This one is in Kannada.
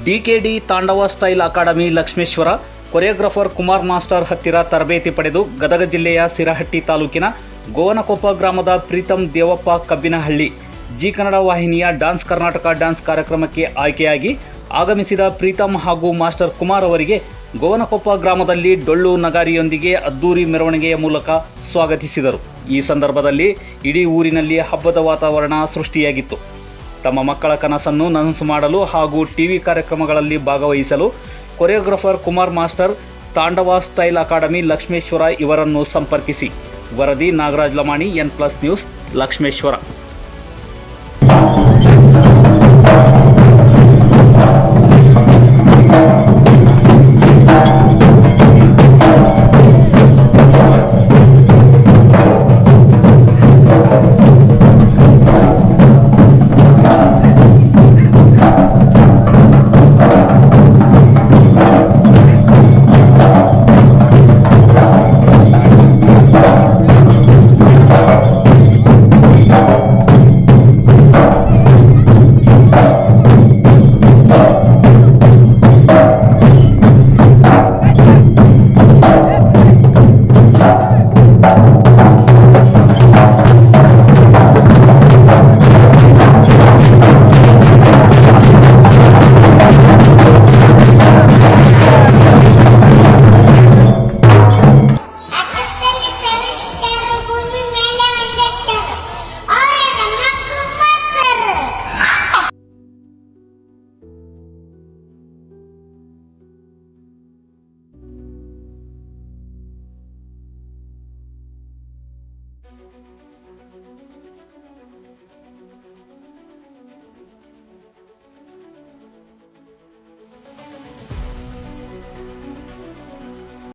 ಡಿಕೆಡಿ ತಾಂಡವ style academy Lakshmeshwar choreographer Kumar master ಹತ್ತಿರ ತರಬೇತಿ ಪಡೆದು ಗದಗ ಜಿಲ್ಲೆಯ ಸಿರಹಟ್ಟಿ ತಾಲೂಕಿನ ಗೋವನಕೊಪ್ಪ ಗ್ರಾಮದ ಪ್ರೀತಂ ದೇವಪ್ಪ ಕಬ್ಬಿನಹಳ್ಳಿ ಜಿ ಕನ್ನಡ ವಾಹಿನಿಯ ಡ್ಯಾನ್ಸ್ ಕರ್ನಾಟಕ ಡ್ಯಾನ್ಸ್ ಕಾರ್ಯಕ್ರಮಕ್ಕೆ ಆಯ್ಕೆಯಾಗಿ ಆಗಮಿಸಿದ ಪ್ರೀತಂ ಹಾಗೂ ಮಾಸ್ಟರ್ ಕುಮಾರ್ ಅವರಿಗೆ ಗೋವನಕೊಪ್ಪ ಗ್ರಾಮದಲ್ಲಿ ಡೊಳ್ಳು ನಗಾರಿಯೊಂದಿಗೆ ಅದ್ದೂರಿ ಮೆರವಣಿಗೆಯ ಮೂಲಕ ಸ್ವಾಗತಿಸಿದರು. ಈ ಸಂದರ್ಭದಲ್ಲಿ ಇಡೀ ಊರಿನಲ್ಲಿ ಹಬ್ಬದ ವಾತಾವರಣ ಸೃಷ್ಟಿಯಾಗಿತ್ತು. ತಮ್ಮ ಮಕ್ಕಳ ಕನಸನ್ನು ನನಸು ಮಾಡಲು ಹಾಗೂ ಟಿವಿ ಕಾರ್ಯಕ್ರಮಗಳಲ್ಲಿ ಭಾಗವಹಿಸಲು ಕೊರಿಯೋಗ್ರಾಫರ್ ಕುಮಾರ್ ಮಾಸ್ಟರ್ ತಾಂಡವ ಸ್ಟೈಲ್ ಅಕಾಡೆಮಿ ಲಕ್ಷ್ಮೇಶ್ವರ ಇವರನ್ನು ಸಂಪರ್ಕಿಸಿ. ವರದಿ ನಾಗರಾಜ್ ಲಮಾಣಿ, N+ ನ್ಯೂಸ್, ಲಕ್ಷ್ಮೇಶ್ವರ.